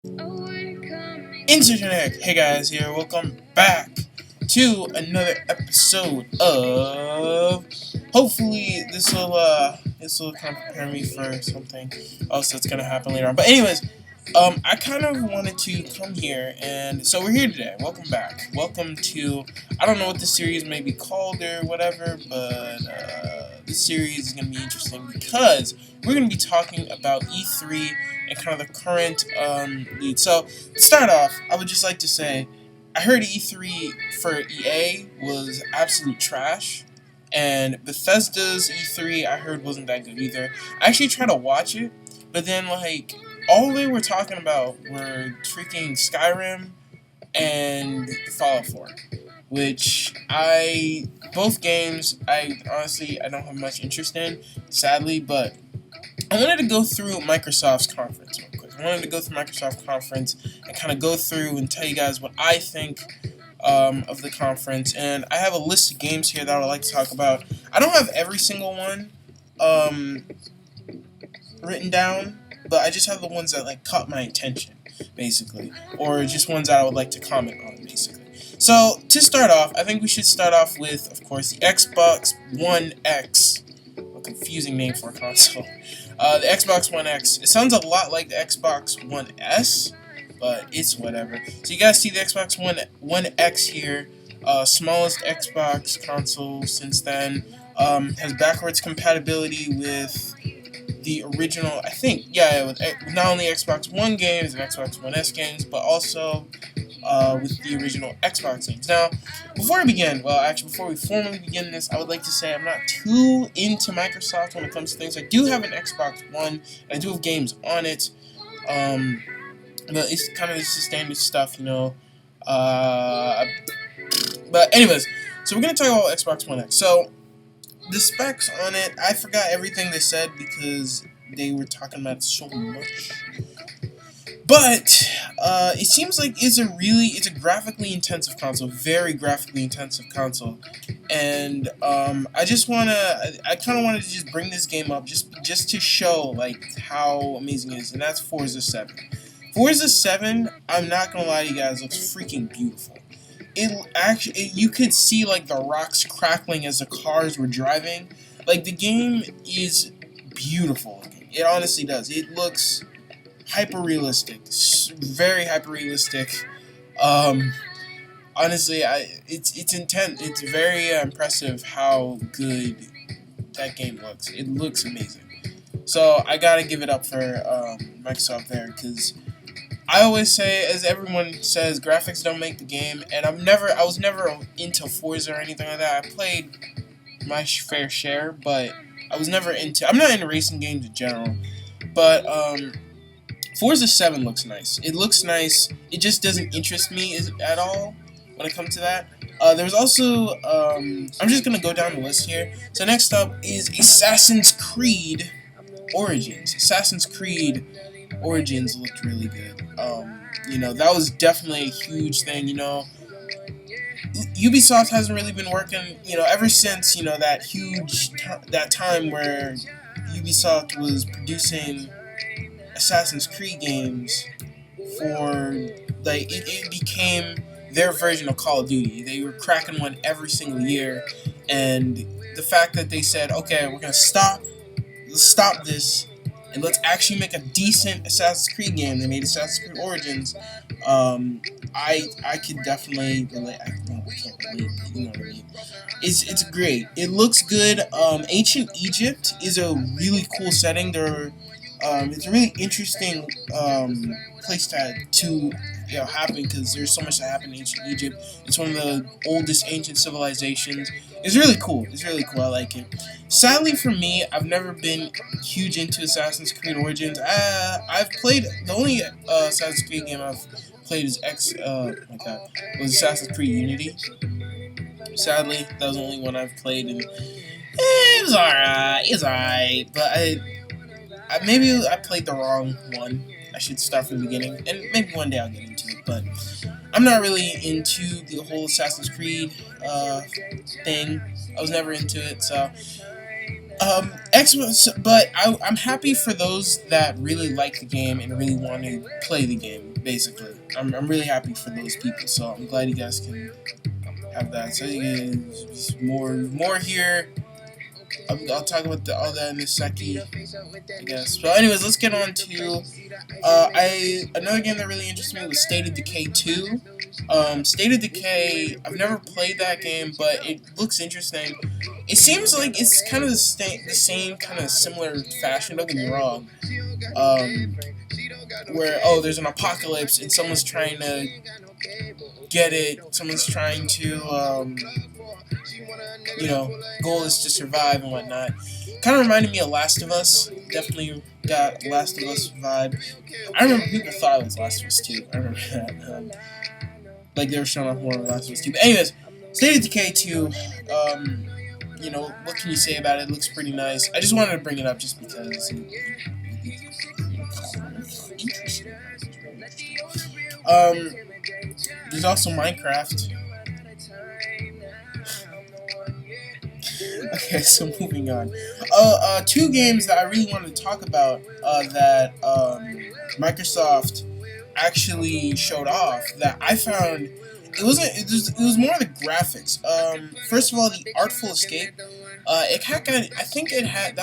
Internet, hey guys here, welcome back to another episode of, hopefully this will kind of prepare me for something else that's gonna happen later on. But anyways, I kind of wanted to come here, and so we're here today. Welcome back. Welcome to, I don't know what this series may be called or whatever, but this series is going to be interesting because we're going to be talking about E3 and kind of the current lead. So, to start off, I would just like to say, I heard E3 for EA was absolute trash, and Bethesda's E3 I heard wasn't that good either. I actually tried to watch it, but then all they were talking about were freaking Skyrim and Fallout 4, which both games I don't have much interest in, sadly, but I wanted to go through Microsoft's conference real quick. I wanted to go through Microsoft conference and kind of go through and tell you guys what I think of the conference, and I have a list of games here that I would like to talk about. I don't have every single one written down, but I just have the ones that caught my attention, basically, or just ones that I would like to comment on, basically. So to start off, I think we should start off with, of course, the Xbox One X. A confusing name for a console. The Xbox One X. It sounds a lot like the Xbox One S, but it's whatever. So you guys see the Xbox One X here, smallest Xbox console since then. Has backwards compatibility with the original, I think, with not only Xbox One games and Xbox One S games, but also with the original Xbox games. Now, before we formally begin this, I would like to say I'm not too into Microsoft when it comes to things. I do have an Xbox One, and I do have games on it, but it's kind of just the standard stuff, but anyways, so we're going to talk about Xbox One X. So, the specs on it, I forgot everything they said because they were talking about it so much. But it seems like it's a graphically intensive console, very graphically intensive console, and I kind of wanted to just bring this game up just to show how amazing it is, and that's Forza 7. Forza 7, I'm not gonna lie to you guys, looks freaking beautiful. You could see the rocks crackling as the cars were driving. The game is beautiful. It honestly does. It looks hyper realistic, very hyper realistic. Honestly, it's intense. It's very impressive how good that game looks. It looks amazing. So I gotta give it up for Microsoft there, because I always say, as everyone says, graphics don't make the game, and I was never into Forza or anything like that. I played my fair share, but I'm not into racing games in general, but Forza 7 looks nice. It looks nice. It just doesn't interest me at all when it comes to that. There's also, I'm just going to go down the list here. So next up is Assassin's Creed Origins. Assassin's Creed Origins looked really good. That was definitely a huge thing, Ubisoft hasn't really been working, ever since, that time where Ubisoft was producing Assassin's Creed games for, it became their version of Call of Duty. They were cracking one every single year, and the fact that they said, okay, we're gonna stop this, and let's actually make a decent Assassin's Creed game. They made Assassin's Creed Origins. I could definitely relate. I can't relate, but you know what I mean. It's great. It looks good. Ancient Egypt is a really cool setting. It's a really interesting place to happen, because there's so much that happened in ancient Egypt. It's one of the oldest ancient civilizations. It's really cool. I like it. Sadly for me, I've never been huge into Assassin's Creed Origins. I've played the only Assassin's Creed game I've played is was Assassin's Creed Unity. Sadly, that was the only one I've played, and it was alright. It's alright, but maybe I played the wrong one. I should start from the beginning, and maybe one day I'll get into it, but I'm not really into the whole Assassin's Creed thing. I was never into it, so Xbox, but I'm happy for those that really like the game and really want to play the game. Basically, I'm really happy for those people. So I'm glad you guys can have that. So more here. I'll talk about all that in a second, I guess. But anyways, let's get on to another game that really interested me was State of Decay 2. State of Decay, I've never played that game, but it looks interesting. It seems like it's kind of the same kind of similar fashion. Don't get me wrong. Where there's an apocalypse and someone's trying to get it. Someone's trying to goal is to survive and whatnot. Kind of reminded me of Last of Us. Definitely got Last of Us vibe. I remember people thought it was Last of Us 2. I remember that. Like they were showing off more of Last of Us 2. But anyways, State of Decay 2. What can you say about it? It looks pretty nice. I just wanted to bring it up just because it's interesting. There's also Minecraft. Okay, so moving on. Two games that I really wanted to talk about that Microsoft actually showed off that I found it was more the graphics. First of all, the Artful Escape. That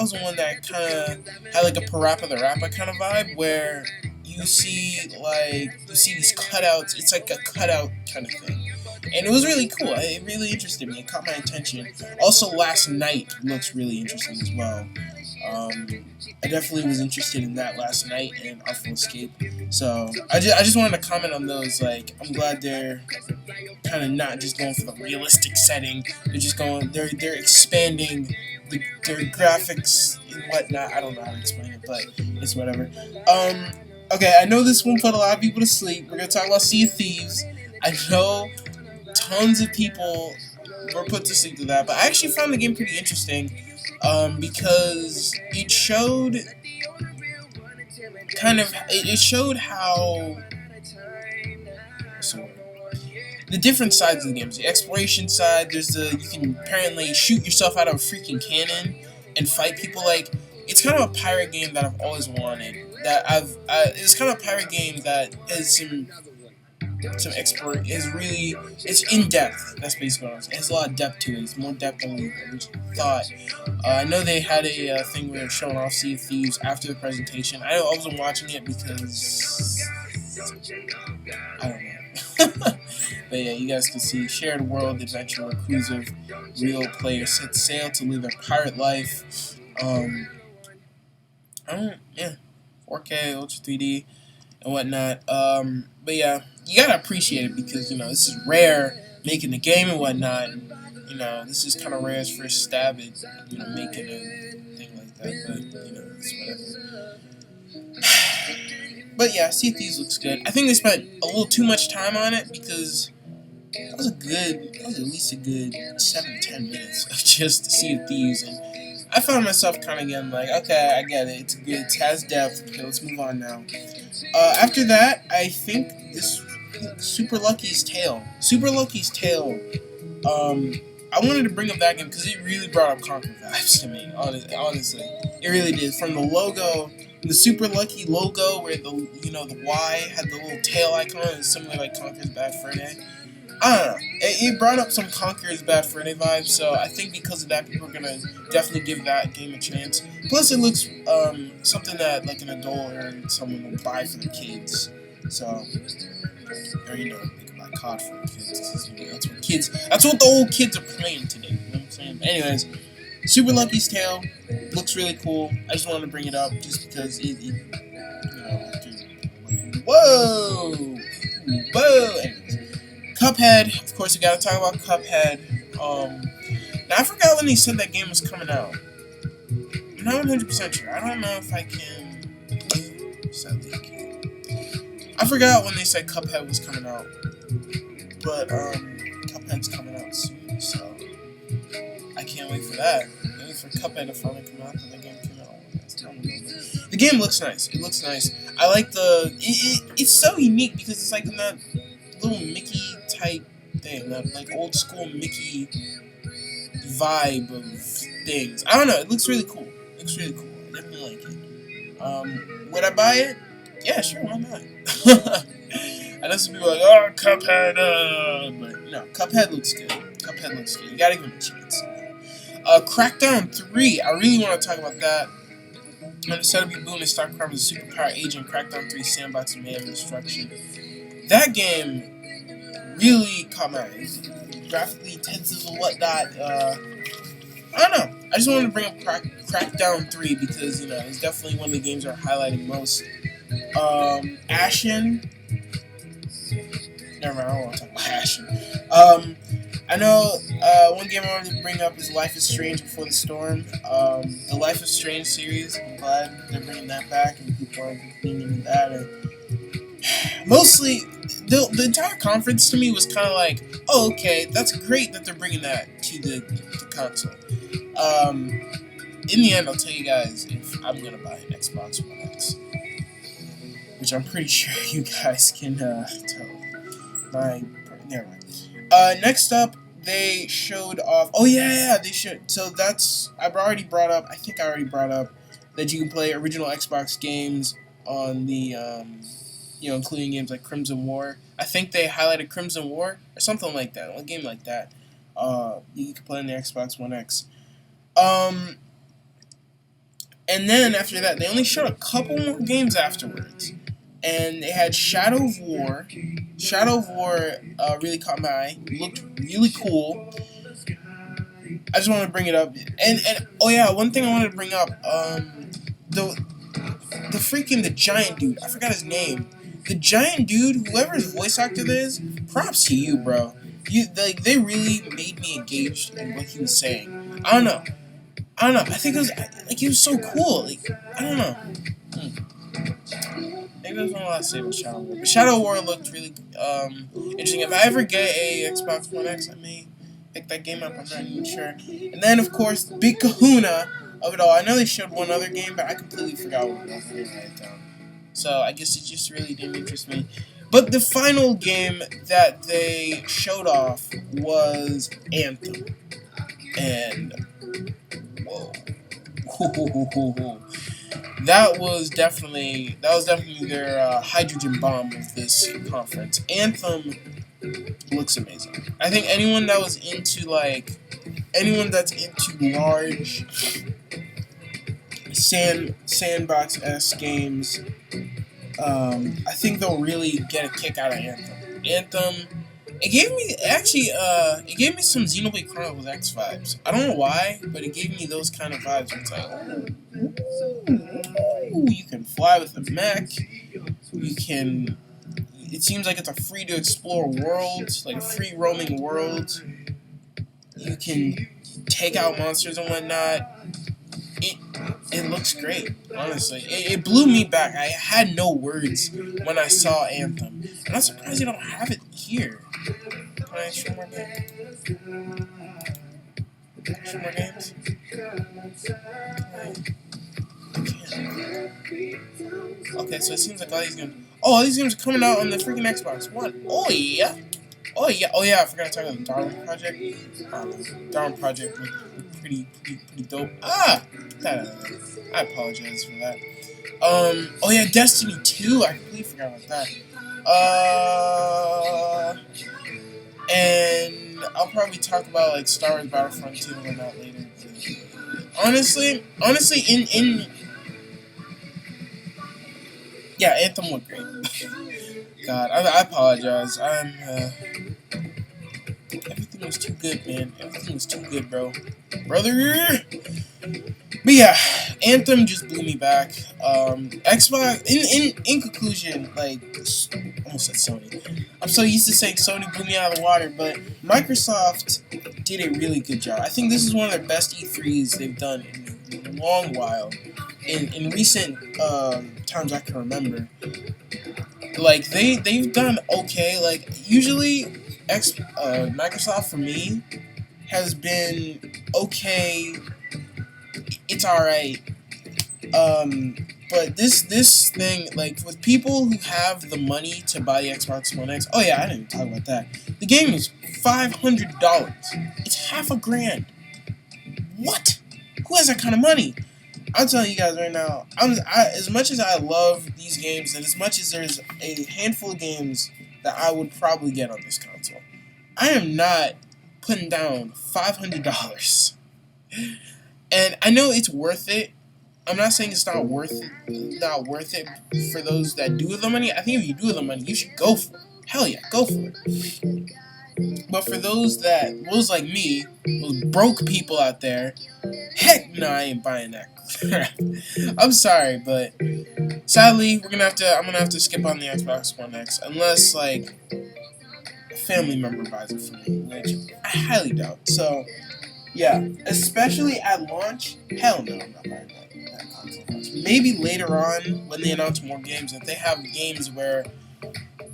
was the one that kind of had like a Parappa the Rapper kind of vibe where you see these cutouts. It's like a cutout kind of thing. And it was really cool. It really interested me. It caught my attention. Also, Last Night looks really interesting as well. I definitely was interested in that Last Night and Artful Escape. So I just wanted to comment on those. Like, I'm glad they're kind of not just going for the realistic setting. They're expanding their graphics and whatnot. I don't know how to explain it, but it's whatever. Okay, I know this won't put a lot of people to sleep. We're gonna talk about Sea of Thieves. I know tons of people were put to sleep to that, but I actually found the game pretty interesting because it showed how the different sides of the games. The exploration side, you can apparently shoot yourself out of a freaking cannon and fight people. Like, it's kind of a pirate game that I've always wanted. It's kind of a pirate game that has it's in depth. That's basically what I'm saying. It has a lot of depth to it. It's more depth than we thought. I know they had a thing where they were showing off Sea of Thieves after the presentation. I wasn't watching it because I don't know. But yeah, you guys can see shared world adventure where crews of real players set sail to live a pirate life. 4K, Ultra 3D, and whatnot. But yeah, you gotta appreciate it because this is rare making the game and whatnot. And, this is kind of Rare's first stab at making a thing like that. But it's whatever. But yeah, Sea of Thieves looks good. I think they spent a little too much time on it because that was at least a good 7 to 10 minutes of just Sea of Thieves, and I found myself kind of getting like, okay, I get it. It's good. It has depth. Okay, let's move on now. After that, I think this Super Lucky's Tale. Super Lucky's Tale. I wanted to bring up that game because it really brought up Conquer vibes to me. Honestly, it really did. From the logo, the Super Lucky logo, where the Y had the little tail icon, it's similar like Conquer's Bad Fur Day. I don't know. It brought up some Conquer's Bad Fur Day vibes, so I think because of that, people are gonna definitely give that game a chance. Plus, it looks something that like an adult or someone will buy for the kids. So, or they can buy COD for the kids. That's what the old kids are playing today. You know what I'm saying? But anyways, Super Lucky's Tale looks really cool. I just wanted to bring it up just because whoa. Anyways. Cuphead, of course, we gotta talk about Cuphead. Now I forgot when they said that game was coming out. I'm not 100% sure. I don't know if I can. I forgot when they said Cuphead was coming out, but Cuphead's coming out soon, so I can't wait for that. I'm waiting for Cuphead to finally come out, and the game came out. The game looks nice. It looks nice. I like it's so unique because it's like in that little Mickey type thing, that like old school Mickey, vibe of things. I don't know. It looks really cool. It looks really cool. I definitely like it. Would I buy it? Yeah, sure. Why not? I know some people are like, oh, Cuphead, but no, Cuphead looks good. Cuphead looks good. You gotta give him a chance. Crackdown 3. I really want to talk about that. Instead of rebooting the stock crime as a superpower agent, Crackdown 3 sandbox and mayhem destruction. That game really caught my eye. Graphically intensive and whatnot. I don't know. I just wanted to bring up Crackdown 3 because, you know, it's definitely one of the games that are highlighting most. Ashen. Never mind, I don't want to talk about Ashen. I know one game I wanted to bring up is Life is Strange Before the Storm. The Life is Strange series, I'm glad they're bringing that back and people are competing with that. And mostly, the entire conference to me was kind of like, oh, okay, that's great that they're bringing that to the console. In the end, I'll tell you guys if I'm going to buy an Xbox One X, which I'm pretty sure you guys can tell. Never mind. Next up, they showed off. Oh yeah, they should. So that's I think I already brought up that you can play original Xbox games on the including games like Crimson War. I think they highlighted Crimson War or something like that. A game like that. You can play on the Xbox One X. And then after that, they only showed a couple more games afterwards. And they had Shadow of War. Shadow of War really caught my eye. Looked really cool. I just wanted to bring it up. And oh yeah, one thing I wanted to bring up. The giant dude. I forgot his name. The giant dude, whoever's voice actor that is, props to you, bro. They really made me engaged in what he was saying. I don't know. I think it was he was so cool. I don't know. Maybe there's not a lot to say about Shadow War. But Shadow War looked really interesting. If I ever get a Xbox One X, I may pick that game up. I'm not even sure. And then, of course, the big kahuna of it all. I know they showed one other game, but I completely forgot what it was. I didn't write it down. So I guess it just really didn't interest me. But the final game that they showed off was Anthem. And whoa. That was definitely their hydrogen bomb of this conference. Anthem looks amazing. I think anyone that's into large sandbox-esque games, I think they'll really get a kick out of Anthem. Anthem, it gave me some Xenoblade Chronicles X vibes. I don't know why, but it gave me those kind of vibes. It's like, ooh, you can fly with a mech. It seems like it's a free to explore world, like a free roaming world. You can take out monsters and whatnot. It looks great, honestly. It blew me back. I had no words when I saw Anthem. And I'm surprised you don't have it here. Can I show more games? Show more games? Okay, so it seems like all these games... Oh, all these games are coming out on the freaking Xbox One. Oh, yeah. Oh, yeah, I forgot to talk about the Darwin Project. Darwin Project looked pretty dope. I apologize for that. Oh, yeah, Destiny 2. I completely forgot about that. And I'll probably talk about, Star Wars Battlefront 2 and that later. Honestly, yeah, Anthem looked great. God, I apologize. Everything was too good, man. Everything was too good, brother. But yeah, Anthem just blew me back. Xbox, in conclusion, almost said Sony. I'm so used to saying Sony blew me out of the water, but Microsoft did a really good job. I think this is one of their best E3s they've done in a long while. In recent times I can remember. They've done okay. Usually Microsoft for me has been okay. It's alright. But this thing, with people who have the money to buy the Xbox One X, oh yeah, I didn't even talk about that. The game is $500. It's $500. what? Who has that kind of money? I'm telling you guys right now, as much as I love these games, and as much as there's a handful of games that I would probably get on this console, I am not putting down $500. And I know it's worth it. I'm not saying it's not worth it for those that do have the money. I think if you do have the money, you should go for it. Hell yeah, go for it. But for those like me, those broke people out there, heck no, I ain't buying that crap. I'm sorry, but sadly, I'm gonna have to skip on the Xbox One X unless like a family member buys it for me, which I highly doubt. So yeah, especially at launch, hell no, I'm not buying that console. Maybe later on when they announce more games, if they have games where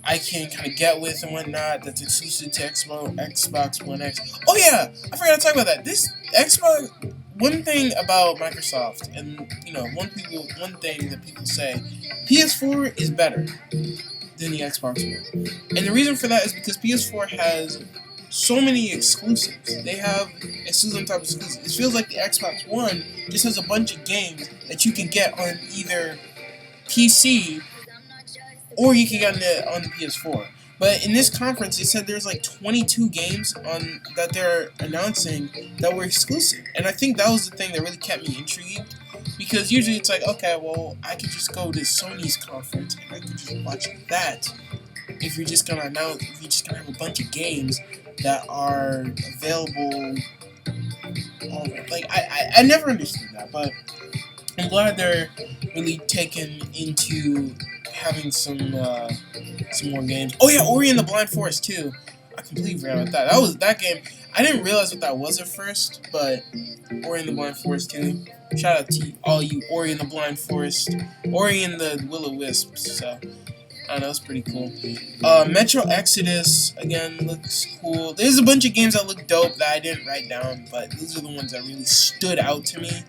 I can kind of get with and whatnot that's exclusive to Xbox One X. Oh yeah, I forgot to talk about that. This Xbox. One thing about Microsoft, and you know, one thing that people say, PS4 is better than the Xbox One, and the reason for that is because PS4 has so many exclusives. They have exclusive type of exclusives. It feels like the Xbox One just has a bunch of games that you can get on either PC or you can get on the PS4. But in this conference, they said there's like 22 games that they're announcing that were exclusive, and I think that was the thing that really kept me intrigued. Because usually it's like, okay, well, I could just go to Sony's conference and I could just watch that. If you're just gonna have a bunch of games that are available, like I never understood that, but I'm glad they're really taken into having some more games. Oh yeah, Ori and the Blind Forest too. I completely forgot about that. That game. I didn't realize what that was at first, but Ori and the Blind Forest too. Shout out to all you Ori and the Blind Forest, Ori and the Will-O-Wisps. So I don't know, it's pretty cool. Metro Exodus again looks cool. There's a bunch of games that look dope that I didn't write down, but these are the ones that really stood out to me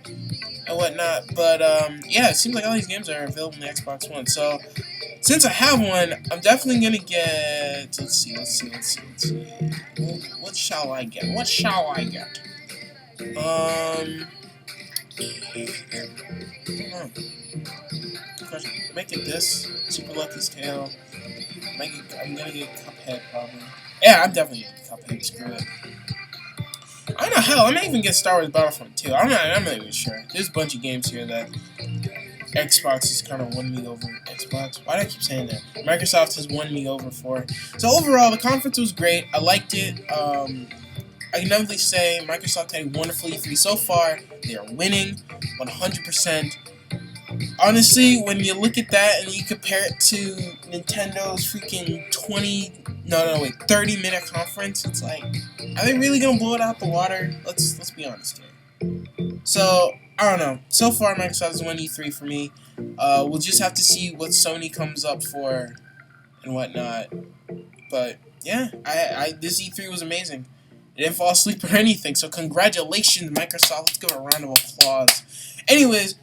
and whatnot. But yeah, it seems like all these games are available on the Xbox One. So since I have one, I'm definitely gonna get. Let's see. What shall I get? Make it this Super Lucky's Tale. I'm gonna get Cuphead probably. Yeah, I'm definitely gonna get Cuphead. Screw it. I don't know. Hell, I may even get Star Wars Battlefront 2. I'm not even sure. There's a bunch of games here that Xbox has kind of won me over. Xbox? Why do I keep saying that? Microsoft has won me over for. So overall, the conference was great. I liked it. I can definitely say Microsoft had a wonderful E3 so far. They are winning 100%. Honestly, when you look at that and you compare it to Nintendo's freaking 30-minute conference, it's like, are they really gonna blow it out the water? Let's be honest here. So I don't know. So far, Microsoft has won E3 for me. We'll just have to see what Sony comes up for and whatnot. But yeah, this E3 was amazing. I didn't fall asleep or anything. So congratulations, Microsoft. Let's give it a round of applause. Anyways.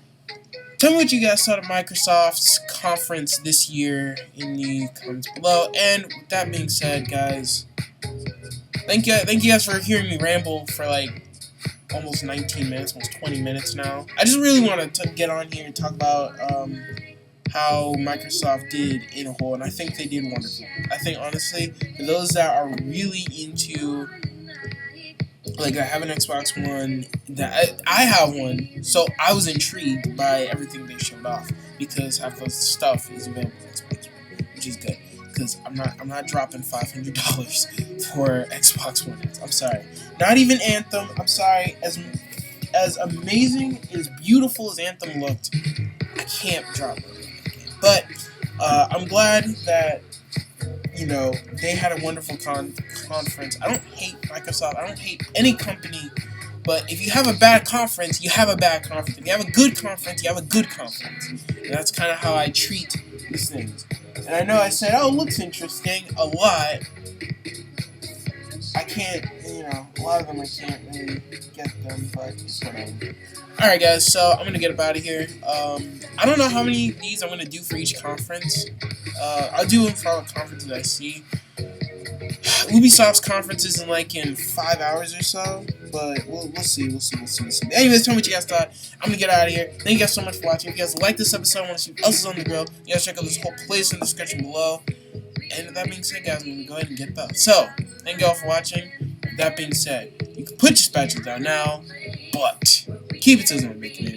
Tell me what you guys thought of Microsoft's conference this year in the comments below. And with that being said, guys, thank you guys for hearing me ramble for like almost 19 minutes, almost 20 minutes now. I just really want to get on here and talk about how Microsoft did in a whole, and I think they did wonderful. I think honestly, for those that are really into. Like, I have an Xbox One, that I have one, so I was intrigued by everything they showed off, because half of the stuff is available on Xbox One, which is good, because I'm not dropping $500 for Xbox One X. I'm sorry. Not even Anthem. I'm sorry. As amazing, as beautiful as Anthem looked, I can't drop it. But I'm glad that they had a wonderful conference. I don't hate Microsoft. I don't hate any company. But if you have a bad conference, you have a bad conference. If you have a good conference, you have a good conference. And that's kind of how I treat these things. And I know I said, oh, it looks interesting a lot. I can't, a lot of them I can't really get them, but it's whatever. Alright guys, so I'm going to get up out of here. I don't know how many of these I'm going to do for each conference. I'll do them for all the conferences I see. Ubisoft's conference is in 5 hours or so, but we'll see. Anyways, tell me what you guys thought. I'm gonna get out of here. Thank you guys so much for watching. If you guys like this episode, want to see what else is on the grill, you guys check out this whole playlist in the description below. And with that being said, guys, I'm gonna go ahead and get those. So, thank you all for watching. With that being said, you can put your spatula down now, but keep it to the bacon.